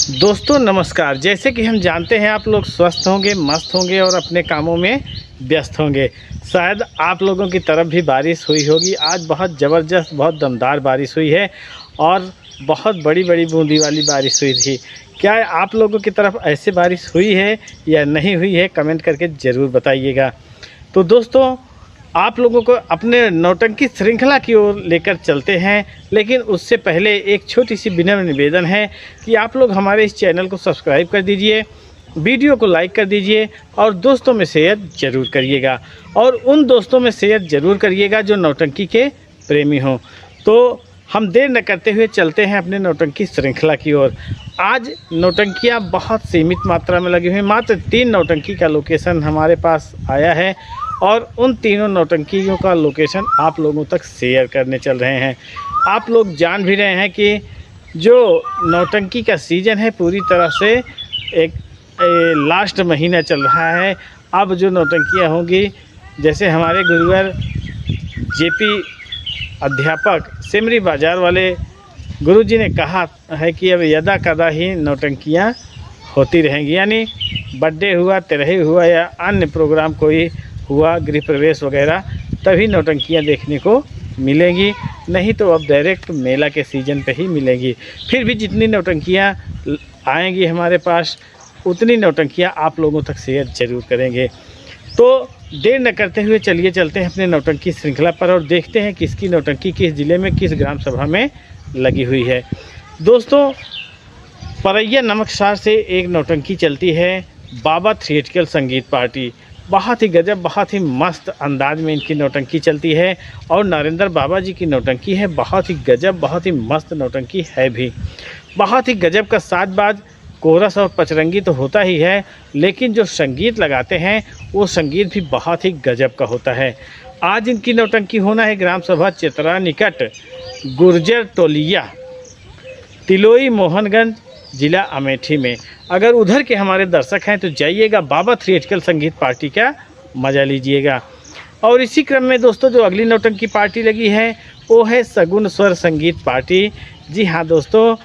दोस्तों नमस्कार। जैसे कि हम जानते हैं आप लोग स्वस्थ होंगे, मस्त होंगे और अपने कामों में व्यस्त होंगे। शायद आप लोगों की तरफ भी बारिश हुई होगी। आज बहुत ज़बरदस्त, बहुत दमदार बारिश हुई है और बहुत बड़ी बड़ी बूंदी वाली बारिश हुई थी। क्या आप लोगों की तरफ ऐसी बारिश हुई है या नहीं हुई है, कमेंट करके ज़रूर बताइएगा। तो दोस्तों आप लोगों को अपने नौटंकी श्रृंखला की ओर लेकर चलते हैं, लेकिन उससे पहले एक छोटी सी विनम्र निवेदन है कि आप लोग हमारे इस चैनल को सब्सक्राइब कर दीजिए, वीडियो को लाइक कर दीजिए और दोस्तों में शेयर ज़रूर करिएगा। और उन दोस्तों में शेयर ज़रूर करिएगा जो नौटंकी के प्रेमी हों। तो हम देर न करते हुए चलते हैं अपने नौटंकी श्रृंखला की ओर। आज नौटंकियाँ बहुत सीमित मात्रा में लगी हुई, मात्र 3 नौटंकी का लोकेशन हमारे पास आया है और उन तीनों नौटंकियों का लोकेशन आप लोगों तक शेयर करने चल रहे हैं। आप लोग जान भी रहे हैं कि जो नौटंकी का सीज़न है पूरी तरह से एक लास्ट महीना चल रहा है। अब जो नौटंकियाँ होंगी, जैसे हमारे गुरुवर जेपी अध्यापक सिमरी बाज़ार वाले गुरुजी ने कहा है कि अब यदा कदा ही नौटंकियाँ होती रहेंगी, यानी बर्थडे हुआ, तिरही हुआ या अन्य प्रोग्राम कोई हुआ, गृह प्रवेश वगैरह, तभी नौटंकियाँ देखने को मिलेंगी। नहीं तो अब डायरेक्ट मेला के सीज़न पे ही मिलेंगी। फिर भी जितनी नौटंकियाँ आएंगी हमारे पास, उतनी नौटंकियाँ आप लोगों तक शेयर ज़रूर करेंगे। तो देर न करते हुए चलिए चलते हैं अपने नौटंकी श्रृंखला पर और देखते हैं किसकी नौटंकी किस ज़िले में, किस ग्राम सभा में लगी हुई है। दोस्तों परैया नमकसार से एक नौटंकी चलती है, बाबा थिएट्रिकल संगीत पार्टी। बहुत ही गजब, बहुत ही मस्त अंदाज में इनकी नौटंकी चलती है और नरेंद्र बाबा जी की नौटंकी है। बहुत ही गजब, बहुत ही मस्त नौटंकी है भी। बहुत ही गजब का साजबाज, कोरस और पचरंगी तो होता ही है, लेकिन जो संगीत लगाते हैं वो संगीत भी बहुत ही गजब का होता है। आज इनकी नौटंकी होना है ग्राम सभा चित्रा निकट गुर्जर टोलिया, तिलोई मोहनगंज, ज़िला अमेठी में। अगर उधर के हमारे दर्शक हैं तो जाइएगा, बाबा थिएट्रिकल संगीत पार्टी का मज़ा लीजिएगा। और इसी क्रम में दोस्तों जो अगली नौटंकी पार्टी लगी है वो है सगुन स्वर संगीत पार्टी। जी हाँ दोस्तों,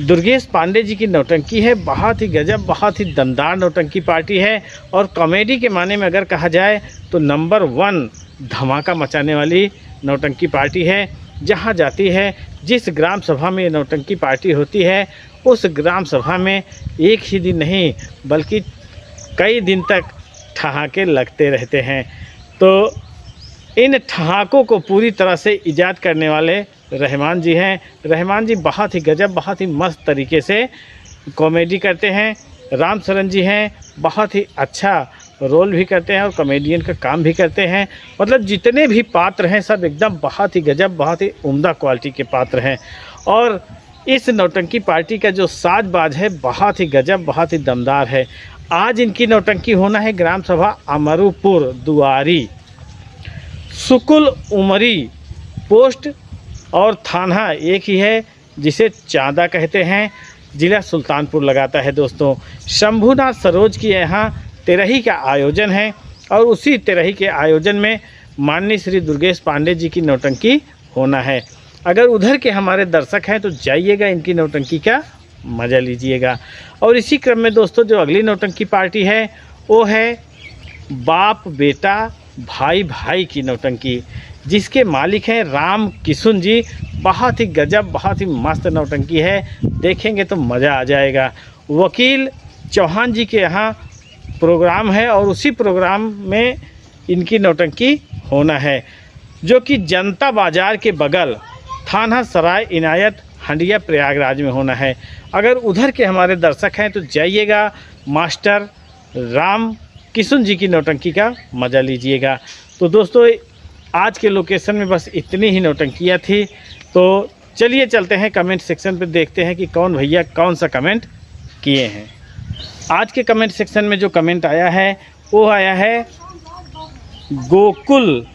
दुर्गेश पांडे जी की नौटंकी है। बहुत ही गजब, बहुत ही दमदार नौटंकी पार्टी है और कॉमेडी के माने में अगर कहा जाए तो नंबर 1 धमाका मचाने वाली नौटंकी पार्टी है। जहाँ जाती है, जिस ग्राम सभा में नौटंकी पार्टी होती है, उस ग्राम सभा में एक ही दिन नहीं बल्कि कई दिन तक ठहाके लगते रहते हैं। तो इन ठहाकों को पूरी तरह से ईजाद करने वाले रहमान जी हैं। रहमान जी बहुत ही गजब, बहुत ही मस्त तरीके से कॉमेडी करते हैं। राम सरन जी हैं, बहुत ही अच्छा रोल भी करते हैं और कॉमेडियन का काम भी करते हैं। मतलब जितने भी पात्र हैं सब एकदम बहुत ही गजब, बहुत ही उम्दा क्वालिटी के पात्र हैं। और इस नौटंकी पार्टी का जो साजबाज है बहुत ही गजब, बहुत ही दमदार है। आज इनकी नौटंकी होना है ग्राम सभा अमरूपुर दुआरी, सुकुल उमरी पोस्ट और थाना एक ही है, जिसे चांदा कहते हैं। ज़िला सुल्तानपुर लगाता है। दोस्तों शंभुनाथ सरोज की यहाँ तिरही का आयोजन है और उसी तिरही के आयोजन में माननीय श्री दुर्गेश पांडे जी की नौटंकी होना है। अगर उधर के हमारे दर्शक हैं तो जाइएगा, इनकी नौटंकी का मज़ा लीजिएगा। और इसी क्रम में दोस्तों जो अगली नौटंकी पार्टी है वो है बाप बेटा भाई भाई की नौटंकी, जिसके मालिक हैं राम किशुन जी। बहुत ही गजब, बहुत ही मस्त नौटंकी है, देखेंगे तो मज़ा आ जाएगा। वकील चौहान जी के यहाँ प्रोग्राम है और उसी प्रोग्राम में इनकी नौटंकी होना है, जो कि जनता बाज़ार के बगल थाना सराय इनायत हंडिया प्रयागराज में होना है। अगर उधर के हमारे दर्शक हैं तो जाइएगा, मास्टर राम किशुन जी की नौटंकी का मज़ा लीजिएगा। तो दोस्तों आज के लोकेशन में बस इतनी ही नौटंकियाँ थी। तो चलिए चलते हैं कमेंट सेक्शन पे, देखते हैं कि कौन भैया कौन सा कमेंट किए हैं। आज के कमेंट सेक्शन में जो कमेंट आया है वो आया है गोकुल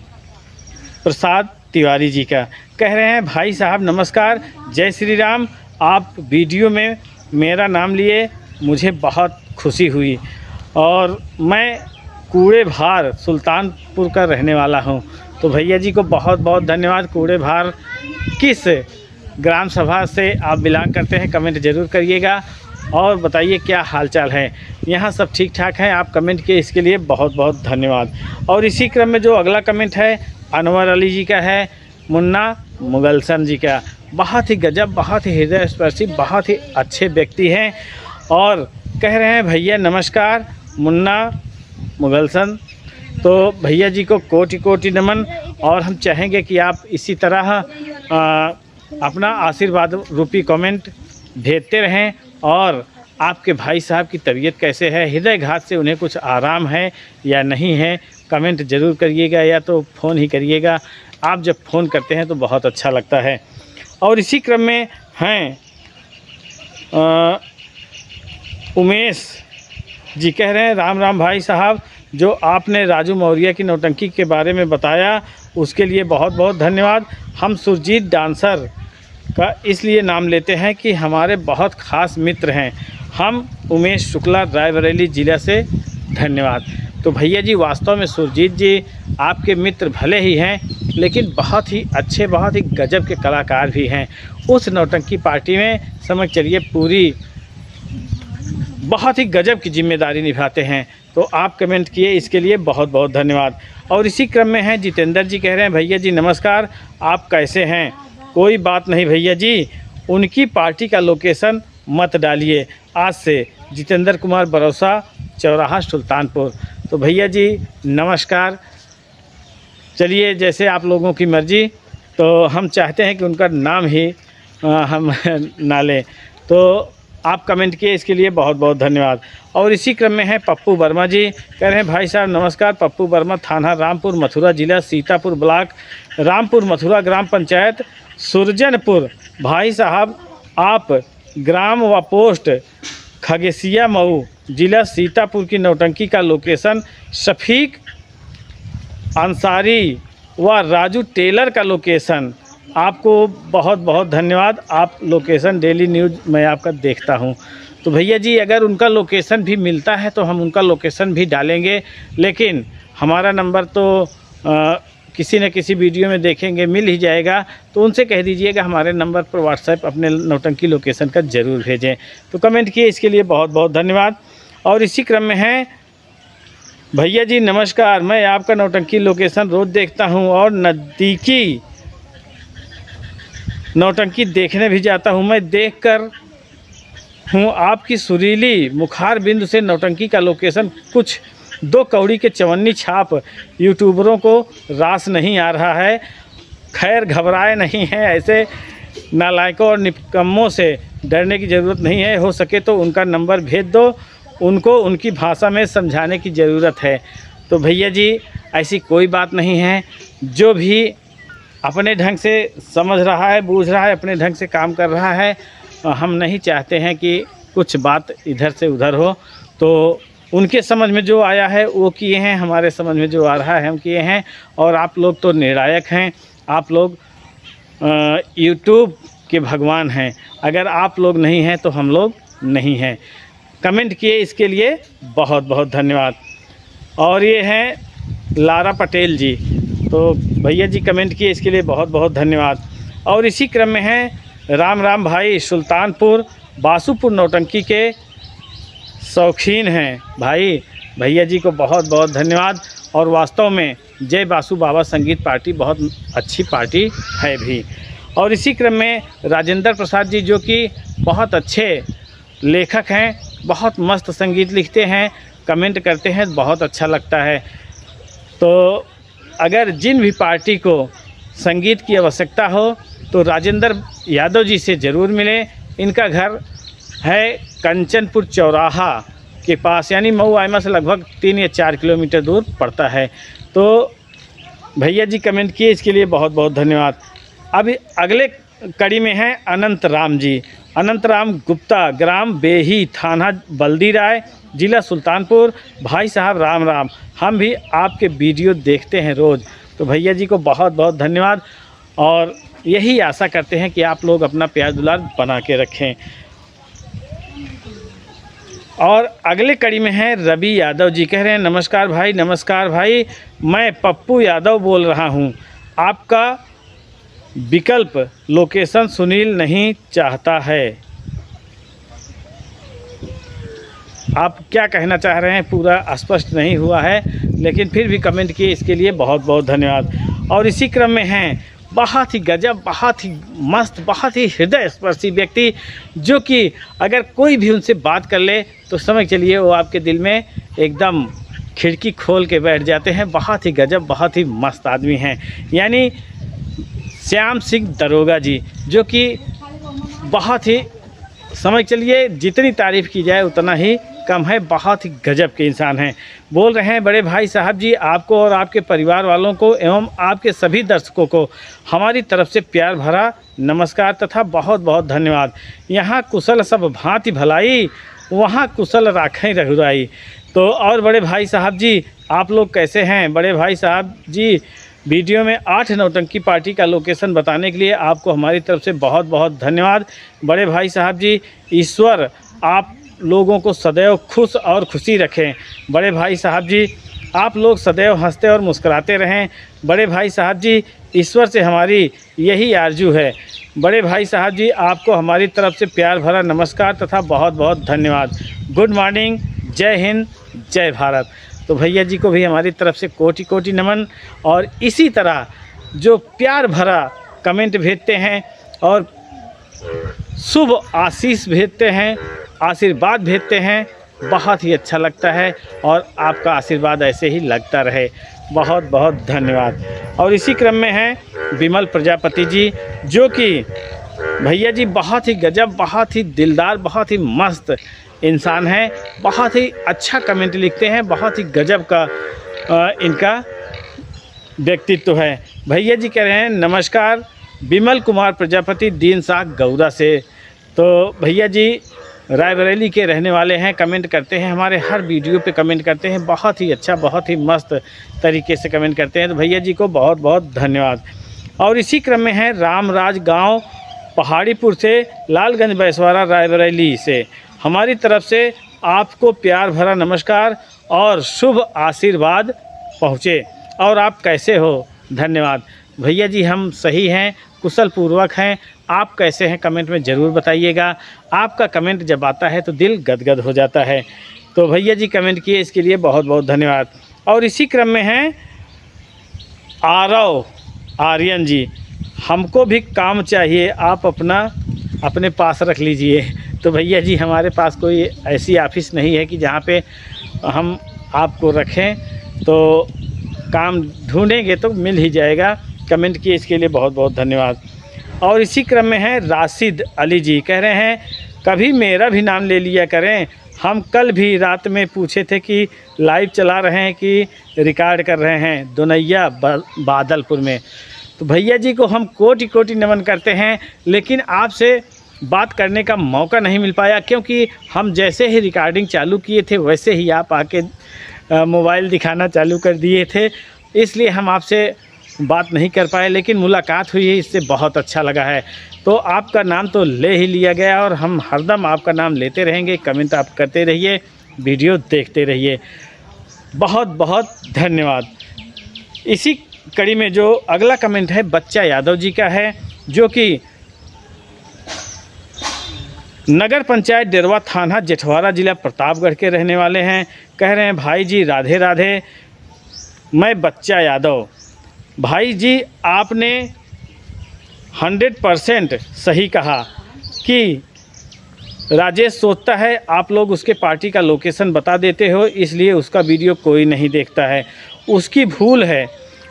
प्रसाद तिवारी जी का। कह रहे हैं भाई साहब नमस्कार, जय श्री राम। आप वीडियो में मेरा नाम लिए मुझे बहुत खुशी हुई और मैं कूड़े भार सुल्तानपुर का रहने वाला हूं। तो भैया जी को बहुत बहुत धन्यवाद। कूड़े भार किस ग्राम सभा से आप बिलोंग करते हैं, कमेंट ज़रूर करिएगा और बताइए क्या हालचाल है। यहाँ सब ठीक ठाक हैं, आप कमेंट किए इसके लिए बहुत बहुत धन्यवाद। और इसी क्रम में जो अगला कमेंट है अनवर अली जी का है, मुन्ना मुगलसन जी का। बहुत ही गजब, बहुत ही हृदय स्पर्शी, बहुत ही अच्छे व्यक्ति हैं और कह रहे हैं भैया नमस्कार मुन्ना मुगलसन। तो भैया जी को कोटि कोटि नमन और हम चाहेंगे कि आप इसी तरह अपना आशीर्वाद रूपी कमेंट भेजते रहें। और आपके भाई साहब की तबीयत कैसे है, हृदयघात से उन्हें कुछ आराम है या नहीं है, कमेंट ज़रूर करिएगा या तो फ़ोन ही करिएगा। आप जब फ़ोन करते हैं तो बहुत अच्छा लगता है। और इसी क्रम में हैं उमेश जी, कह रहे हैं राम राम भाई साहब, जो आपने राजू मौर्य की नौटंकी के बारे में बताया उसके लिए बहुत बहुत धन्यवाद। हम सुरजीत डांसर का इसलिए नाम लेते हैं कि हमारे बहुत ख़ास मित्र हैं। हम उमेश शुक्ला, रायबरेली ज़िला से, धन्यवाद। तो भैया जी वास्तव में सुरजीत जी आपके मित्र भले ही हैं लेकिन बहुत ही अच्छे, बहुत ही गजब के कलाकार भी हैं। उस नौटंकी पार्टी में समझ चलिए पूरी बहुत ही गजब की जिम्मेदारी निभाते हैं। तो आप कमेंट किए इसके लिए बहुत बहुत धन्यवाद। और इसी क्रम में हैं जितेंद्र जी, कह रहे हैं भैया जी नमस्कार, आप कैसे हैं? कोई बात नहीं भैया जी, उनकी पार्टी का लोकेशन मत डालिए आज से। जितेंद्र कुमार बरौसा, चौराहा, सुल्तानपुर। तो भैया जी नमस्कार, चलिए जैसे आप लोगों की मर्ज़ी। तो हम चाहते हैं कि उनका नाम ही हम ना लें। तो आप कमेंट किए इसके लिए बहुत बहुत धन्यवाद। और इसी क्रम में है पप्पू वर्मा जी, कह रहे हैं भाई साहब नमस्कार, पप्पू वर्मा, थाना रामपुर मथुरा, जिला सीतापुर, ब्लॉक रामपुर मथुरा, ग्राम पंचायत सुरजनपुर। भाई साहब आप ग्राम व पोस्ट खगेसिया मऊ, जिला सीतापुर की नौटंकी का लोकेशन शफीक अंसारी व राजू टेलर का लोकेशन। आपको बहुत बहुत धन्यवाद। आप लोकेशन डेली न्यूज़ मैं आपका देखता हूं। तो भैया जी अगर उनका लोकेशन भी मिलता है तो हम उनका लोकेशन भी डालेंगे, लेकिन हमारा नंबर तो किसी न किसी वीडियो में देखेंगे मिल ही जाएगा। तो उनसे कह दीजिएगा हमारे नंबर पर व्हाट्सएप अपने नौटंकी लोकेशन का ज़रूर भेजें। तो कमेंट किए इसके लिए बहुत बहुत धन्यवाद। और इसी क्रम में है भैया जी नमस्कार, मैं आपका नौटंकी लोकेशन रोज़ देखता हूं और नज़दीकी नौटंकी देखने भी जाता हूं। मैं देखकर हूं आपकी सुरीली मुखार बिंदु से नौटंकी का लोकेशन कुछ 2 कौड़ी के चवन्नी छाप यूट्यूबरों को रास नहीं आ रहा है। खैर घबराए नहीं हैं, ऐसे नालायकों और निकम्मों से डरने की ज़रूरत नहीं है। हो सके तो उनका नंबर भेज दो, उनको उनकी भाषा में समझाने की ज़रूरत है। तो भैया जी ऐसी कोई बात नहीं है, जो भी अपने ढंग से समझ रहा है, बूझ रहा है, अपने ढंग से काम कर रहा है। हम नहीं चाहते हैं कि कुछ बात इधर से उधर हो। तो उनके समझ में जो आया है वो किए हैं, हमारे समझ में जो आ रहा है हम किए हैं। और आप लोग तो निर्णायक हैं, आप लोग यूट्यूब के भगवान हैं। अगर आप लोग नहीं हैं तो हम लोग नहीं हैं। कमेंट किए इसके लिए बहुत बहुत धन्यवाद। और ये हैं लारा पटेल जी, तो भैया जी कमेंट किए इसके लिए बहुत बहुत धन्यवाद। और इसी क्रम में हैं राम राम भाई, सुल्तानपुर बासुपुर नौटंकी के शौकीन हैं भाई। भैया जी को बहुत बहुत धन्यवाद। और वास्तव में जय बासु बाबा संगीत पार्टी बहुत अच्छी पार्टी है भी। और इसी क्रम में राजेंद्र प्रसाद जी, जो कि बहुत अच्छे लेखक हैं, बहुत मस्त संगीत लिखते हैं, कमेंट करते हैं, बहुत अच्छा लगता है। तो अगर जिन भी पार्टी को संगीत की आवश्यकता हो तो राजेंद्र यादव जी से ज़रूर मिलें। इनका घर है कंचनपुर चौराहा के पास, यानी मऊ आयमा से लगभग 3 या 4 किलोमीटर दूर पड़ता है। तो भैया जी कमेंट किए इसके लिए बहुत बहुत धन्यवाद। अब अगले कड़ी में हैं अनंत राम जी, अनंत राम गुप्ता, ग्राम बेही, थाना बल्दी राय, जिला सुल्तानपुर। भाई साहब राम राम, हम भी आपके वीडियो देखते हैं रोज़। तो भैया जी को बहुत बहुत धन्यवाद और यही आशा करते हैं कि आप लोग अपना प्यार दुलार बना के रखें। और अगले कड़ी में हैं रवि यादव जी, कह रहे हैं नमस्कार भाई, नमस्कार भाई, मैं पप्पू यादव बोल रहा हूं। आपका विकल्प लोकेशन सुनील नहीं चाहता है। आप क्या कहना चाह रहे हैं पूरा स्पष्ट नहीं हुआ है, लेकिन फिर भी कमेंट किए, इसके लिए बहुत बहुत धन्यवाद। और इसी क्रम में हैं बहुत ही गजब, बहुत ही मस्त, बहुत ही हृदय स्पर्शी व्यक्ति, जो कि अगर कोई भी उनसे बात कर ले तो समझ चलिए वो आपके दिल में एकदम खिड़की खोल के बैठ जाते हैं। बहुत ही गजब, बहुत ही मस्त आदमी हैं, यानी श्याम सिंह दरोगा जी, जो कि बहुत ही समझ चलिए जितनी तारीफ़ की जाए उतना ही कम है। बहुत ही गजब के इंसान हैं। बोल रहे हैं बड़े भाई साहब जी, आपको और आपके परिवार वालों को एवं आपके सभी दर्शकों को हमारी तरफ से प्यार भरा नमस्कार तथा बहुत बहुत धन्यवाद। यहाँ कुशल सब भांति भलाई, वहाँ कुशल राखें रघुराई। तो और बड़े भाई साहब जी, आप लोग कैसे हैं? बड़े भाई साहब जी, वीडियो में 8 नौटंकी पार्टी का लोकेशन बताने के लिए आपको हमारी तरफ से बहुत बहुत धन्यवाद। बड़े भाई साहब जी, ईश्वर आप लोगों को सदैव खुश और खुशी रखें। बड़े भाई साहब जी, आप लोग सदैव हंसते और मुस्कुराते रहें। बड़े भाई साहब जी, ईश्वर से हमारी यही आरजू है। बड़े भाई साहब जी, आपको हमारी तरफ से प्यार भरा नमस्कार तथा बहुत बहुत धन्यवाद। गुड मॉर्निंग, जय हिंद, जय भारत। तो भैया जी को भी हमारी तरफ से कोटि कोटि नमन। और इसी तरह जो प्यार भरा कमेंट भेजते हैं और शुभ आशीष भेजते हैं, आशीर्वाद भेजते हैं, बहुत ही अच्छा लगता है। और आपका आशीर्वाद ऐसे ही लगता रहे। बहुत बहुत धन्यवाद। और इसी क्रम में हैं विमल प्रजापति जी, जो कि भैया जी बहुत ही गजब, बहुत ही दिलदार, बहुत ही मस्त इंसान हैं। बहुत ही अच्छा कमेंट लिखते हैं, बहुत ही गजब का इनका व्यक्तित्व है। भैया जी कह रहे हैं नमस्कार, विमल कुमार प्रजापति दीन साग गौरा से। तो भैया जी रायबरेली के रहने वाले हैं, कमेंट करते हैं, हमारे हर वीडियो पे कमेंट करते हैं, बहुत ही अच्छा, बहुत ही मस्त तरीके से कमेंट करते हैं। तो भैया जी को बहुत बहुत धन्यवाद। और इसी क्रम में है रामराज गांव पहाड़ीपुर से, लालगंज बैसवाड़ा रायबरेली से, हमारी तरफ से आपको प्यार भरा नमस्कार और शुभ आशीर्वाद पहुँचे। और आप कैसे हो? धन्यवाद। भैया जी हम सही हैं, कुशल पूर्वक हैं। आप कैसे हैं कमेंट में ज़रूर बताइएगा। आपका कमेंट जब आता है तो दिल गदगद हो जाता है। तो भैया जी कमेंट किए, इसके लिए बहुत बहुत धन्यवाद। और इसी क्रम में हैं आरव आर्यन जी, हमको भी काम चाहिए, आप अपने पास रख लीजिए। तो भैया जी हमारे पास कोई ऐसी ऑफिस नहीं है कि जहाँ पे हम आपको रखें, तो काम ढूंढेंगे तो मिल ही जाएगा। कमेंट किए, इसके लिए बहुत बहुत धन्यवाद। और इसी क्रम में है राशिद अली जी, कह रहे हैं कभी मेरा भी नाम ले लिया करें, हम कल भी रात में पूछे थे कि लाइव चला रहे हैं कि रिकॉर्ड कर रहे हैं दोनैया बादलपुर में। तो भैया जी को हम कोटि कोटि नमन करते हैं, लेकिन आपसे बात करने का मौका नहीं मिल पाया, क्योंकि हम जैसे ही रिकॉर्डिंग चालू किए थे वैसे ही आप आके मोबाइल दिखाना चालू कर दिए थे, इसलिए हम आपसे बात नहीं कर पाए। लेकिन मुलाकात हुई है, इससे बहुत अच्छा लगा है। तो आपका नाम तो ले ही लिया गया और हम हरदम आपका नाम लेते रहेंगे। कमेंट आप करते रहिए, वीडियो देखते रहिए। बहुत बहुत धन्यवाद। इसी कड़ी में जो अगला कमेंट है बच्चा यादव जी का है, जो कि नगर पंचायत डेरवा थाना जेठवाड़ा जिला प्रतापगढ़ के रहने वाले हैं। कह रहे हैं भाई जी राधे राधे, मैं बच्चा यादव। भाई जी आपने 100% सही कहा कि राजेश सोचता है आप लोग उसके पार्टी का लोकेशन बता देते हो, इसलिए उसका वीडियो कोई नहीं देखता है। उसकी भूल है,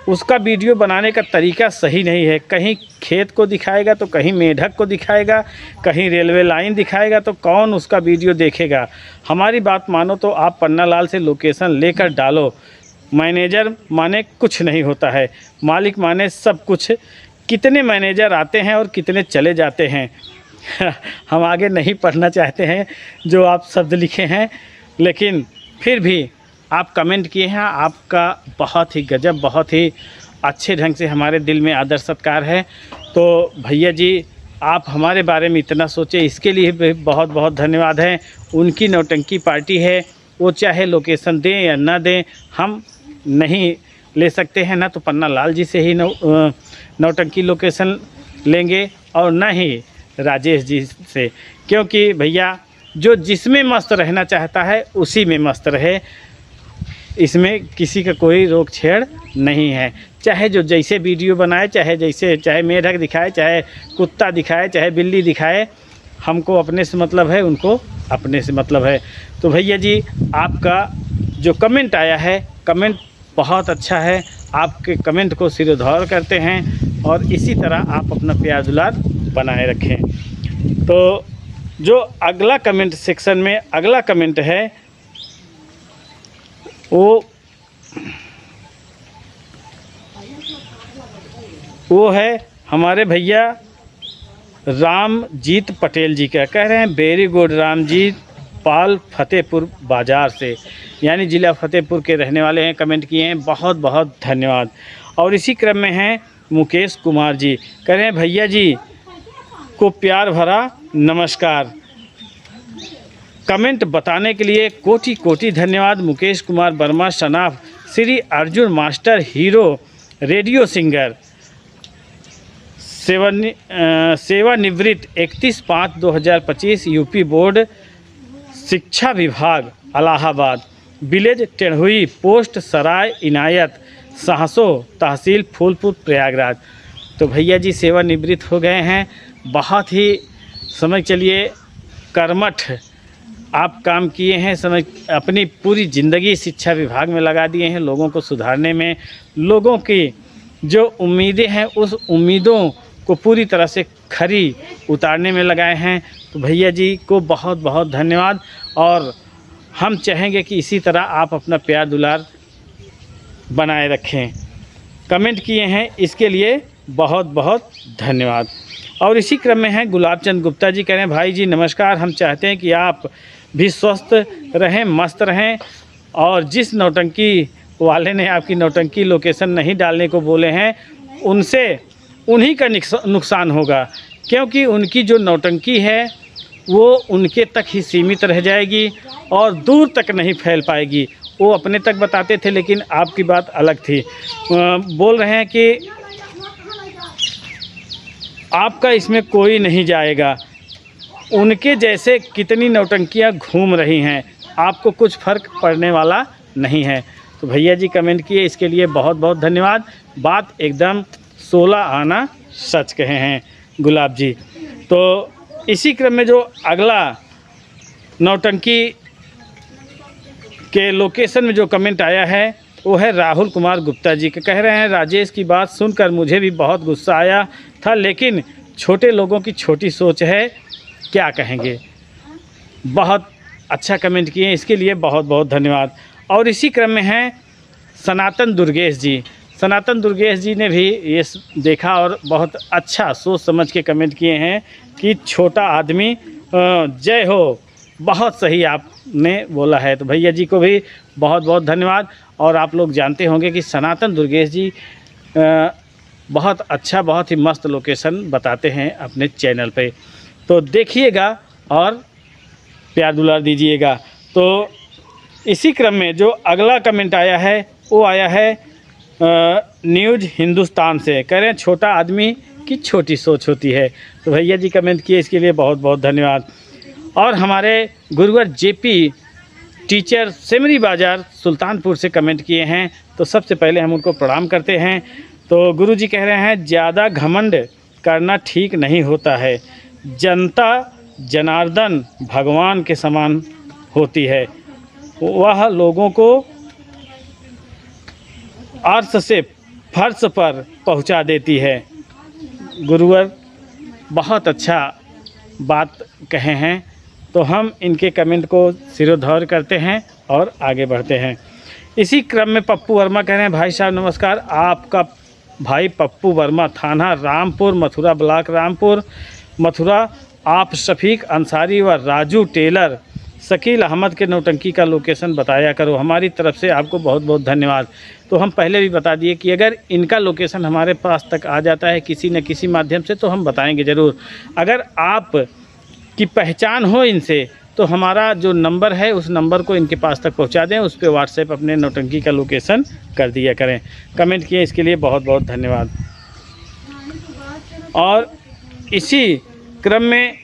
उसका वीडियो बनाने का तरीका सही नहीं है। कहीं खेत को दिखाएगा तो कहीं मेढक को दिखाएगा, कहीं रेलवे लाइन दिखाएगा, तो कौन उसका वीडियो देखेगा। हमारी बात मानो तो आप पन्ना लाल से लोकेशन लेकर डालो। मैनेजर माने कुछ नहीं होता है, मालिक माने सब कुछ। कितने मैनेजर आते हैं और कितने चले जाते हैं। हम आगे नहीं पढ़ना चाहते हैं जो आप शब्द लिखे हैं, लेकिन फिर भी आप कमेंट किए हैं। आपका बहुत ही गजब, बहुत ही अच्छे ढंग से हमारे दिल में आदर सत्कार है। तो भैया जी आप हमारे बारे में इतना सोचे, इसके लिए भी बहुत बहुत धन्यवाद है। उनकी नौटंकी पार्टी है, वो चाहे लोकेशन दें या ना दें, हम नहीं ले सकते हैं ना, तो पन्ना लाल जी से ही नौटंकी लोकेशन लेंगे और न ही राजेश जी से, क्योंकि भैया जो जिसमें मस्त रहना चाहता है उसी में मस्त रहे, इसमें किसी का कोई रोक छेड़ नहीं है। चाहे जो जैसे वीडियो बनाए, चाहे मेढक दिखाए, चाहे कुत्ता दिखाए, चाहे बिल्ली दिखाए, हमको अपने से मतलब है, उनको अपने से मतलब है। तो भैया जी आपका जो कमेंट आया है, कमेंट बहुत अच्छा है, आपके कमेंट को सिरोधार करते हैं और इसी तरह आप अपना प्यार दुलार बनाए रखें। तो जो अगला कमेंट सेक्शन में अगला कमेंट है वो है हमारे भैया रामजीत पटेल जी का। कह रहे हैं वेरी गुड रामजीत पाल, फतेहपुर बाज़ार से, यानी ज़िला फतेहपुर के रहने वाले हैं, कमेंट किए हैं, बहुत बहुत धन्यवाद। और इसी क्रम में हैं मुकेश कुमार जी, कह रहे हैं भैया जी को प्यार भरा नमस्कार, कमेंट बताने के लिए कोटि कोटि धन्यवाद। मुकेश कुमार वर्मा, शनाफ Shri Arjun master hero, radio singer, सेवानिवृत्त 31/5/2025, यूपी बोर्ड शिक्षा विभाग इलाहाबाद, विलेज टेढ़ुई, पोस्ट सराय इनायत, सहसो तहसील फूलपुर प्रयागराज। तो भैया जी सेवानिवृत्त हो गए हैं, बहुत ही समझ चलिए कर्मठ आप काम किए हैं, समझ अपनी पूरी ज़िंदगी शिक्षा विभाग में लगा दिए हैं, लोगों को सुधारने में, लोगों की जो उम्मीदें हैं उस उम्मीदों को पूरी तरह से खरी उतारने में लगाए हैं। तो भैया जी को बहुत बहुत धन्यवाद और हम चाहेंगे कि इसी तरह आप अपना प्यार दुलार बनाए रखें। कमेंट किए हैं इसके लिए बहुत बहुत धन्यवाद। और इसी क्रम में हैं गुलाब चंद गुप्ता जी, कह रहे हैं भाई जी नमस्कार, हम चाहते हैं कि आप भी स्वस्थ रहें, मस्त रहें, और जिस नौटंकी वाले ने आपकी नौटंकी लोकेशन नहीं डालने को बोले हैं उनसे उन्हीं का नुकसान होगा, क्योंकि उनकी जो नौटंकी है वो उनके तक ही सीमित रह जाएगी और दूर तक नहीं फैल पाएगी। वो अपने तक बताते थे लेकिन आपकी बात अलग थी। बोल रहे हैं कि आपका इसमें कोई नहीं जाएगा, उनके जैसे कितनी नौटंकियां घूम रही हैं, आपको कुछ फ़र्क पड़ने वाला नहीं है। तो भैया जी कमेंट किए, इसके लिए बहुत बहुत धन्यवाद। बात एकदम 16 आना सच कहे हैं गुलाब जी। तो इसी क्रम में जो अगला नौटंकी के लोकेशन में जो कमेंट आया है वो है राहुल कुमार गुप्ता जी के। कह रहे हैं राजेश की बात सुनकर मुझे भी बहुत गुस्सा आया था, लेकिन छोटे लोगों की छोटी सोच है, क्या कहेंगे। बहुत अच्छा कमेंट किए, इसके लिए बहुत बहुत धन्यवाद। और इसी क्रम में हैं सनातन दुर्गेश जी। सनातन दुर्गेश जी ने भी ये देखा और बहुत अच्छा सोच समझ के कमेंट किए हैं कि छोटा आदमी जय हो, बहुत सही आपने बोला है। तो भैया जी को भी बहुत बहुत धन्यवाद। और आप लोग जानते होंगे कि सनातन दुर्गेश जी बहुत अच्छा, बहुत ही मस्त लोकेशन बताते हैं अपने चैनल पे, तो देखिएगा और प्यार दुलार दीजिएगा। तो इसी क्रम में जो अगला कमेंट आया है वो आया है न्यूज़ हिंदुस्तान से। कह रहे हैं छोटा आदमी की छोटी सोच होती है। तो भैया जी कमेंट किए, इसके लिए बहुत बहुत धन्यवाद। और हमारे गुरुवर जेपी टीचर सेमरी बाज़ार सुल्तानपुर से कमेंट किए हैं, तो सबसे पहले हम उनको प्रणाम करते हैं। तो गुरु जी कह रहे हैं ज़्यादा घमंड करना ठीक नहीं होता है, जनता जनार्दन भगवान के समान होती है, वह लोगों को अर्श से फर्श पर पहुंचा देती है। गुरुवर बहुत अच्छा बात कहे हैं, तो हम इनके कमेंट को सिरोधार्य करते हैं और आगे बढ़ते हैं। इसी क्रम में पप्पू वर्मा कह रहे हैं भाई साहब नमस्कार, आपका भाई पप्पू वर्मा, थाना रामपुर, मथुरा ब्लॉक रामपुर मथुरा, आप शफीक अंसारी व राजू टेलर शकील अहमद के नौटंकी का लोकेशन बताया करो, हमारी तरफ से आपको बहुत बहुत धन्यवाद। तो हम पहले भी बता दिए कि अगर इनका लोकेशन हमारे पास तक आ जाता है किसी न किसी माध्यम से तो हम बताएंगे ज़रूर। अगर आप की पहचान हो इनसे तो हमारा जो नंबर है उस नंबर को इनके पास तक पहुंचा दें, उस पर व्हाट्सएप अपने नौटंकी का लोकेशन कर दिया करें। कमेंट किए, इसके लिए बहुत बहुत धन्यवाद। और इसी क्रम में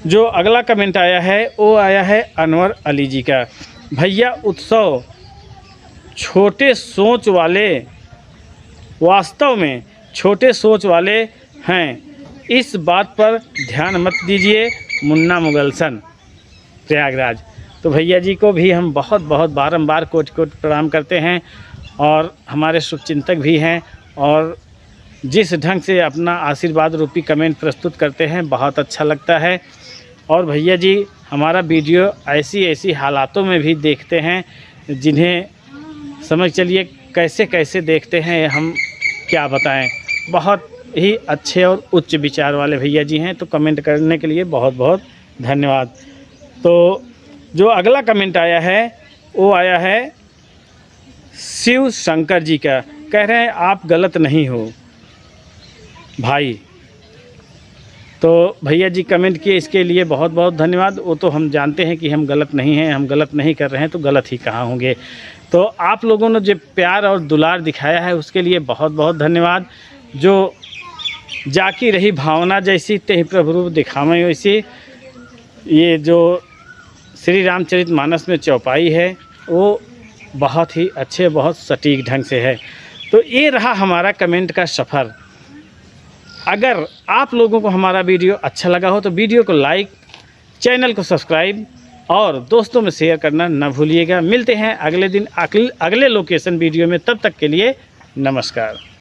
जो अगला कमेंट आया है वो आया है अनवर अली जी का। भैया उत्सव छोटे सोच वाले, वास्तव में छोटे सोच वाले हैं, इस बात पर ध्यान मत दीजिए। मुन्ना मुगलसन, प्रयागराज। तो भैया जी को भी हम बहुत बहुत बारंबार कोटि कोटि प्रणाम करते हैं और हमारे शुभचिंतक भी हैं, और जिस ढंग से अपना आशीर्वाद रूपी कमेंट प्रस्तुत करते हैं बहुत अच्छा लगता है। और भैया जी हमारा वीडियो ऐसी हालातों में भी देखते हैं जिन्हें समझ चलिए कैसे कैसे देखते हैं, हम क्या बताएं। बहुत ही अच्छे और उच्च विचार वाले भैया जी हैं, तो कमेंट करने के लिए बहुत बहुत धन्यवाद। तो जो अगला कमेंट आया है वो आया है शिव शंकर जी का। कह रहे हैं आप गलत नहीं हो भाई। तो भैया जी कमेंट किए, इसके लिए बहुत बहुत धन्यवाद। वो तो हम जानते हैं कि हम गलत नहीं हैं, हम गलत नहीं कर रहे हैं तो गलत ही कहाँ होंगे। तो आप लोगों ने जो प्यार और दुलार दिखाया है उसके लिए बहुत बहुत धन्यवाद। जो जाकी रही भावना जैसी तेहि प्रभु रूप दिखावे वैसी, ये जो श्री रामचरितमानस में चौपाई है वो बहुत ही अच्छे, बहुत सटीक ढंग से है। तो ये रहा हमारा कमेंट का सफ़र। अगर आप लोगों को हमारा वीडियो अच्छा लगा हो तो वीडियो को लाइक, चैनल को सब्सक्राइब और दोस्तों में शेयर करना न भूलिएगा। मिलते हैं अगले दिन अगले लोकेशन वीडियो में, तब तक के लिए नमस्कार।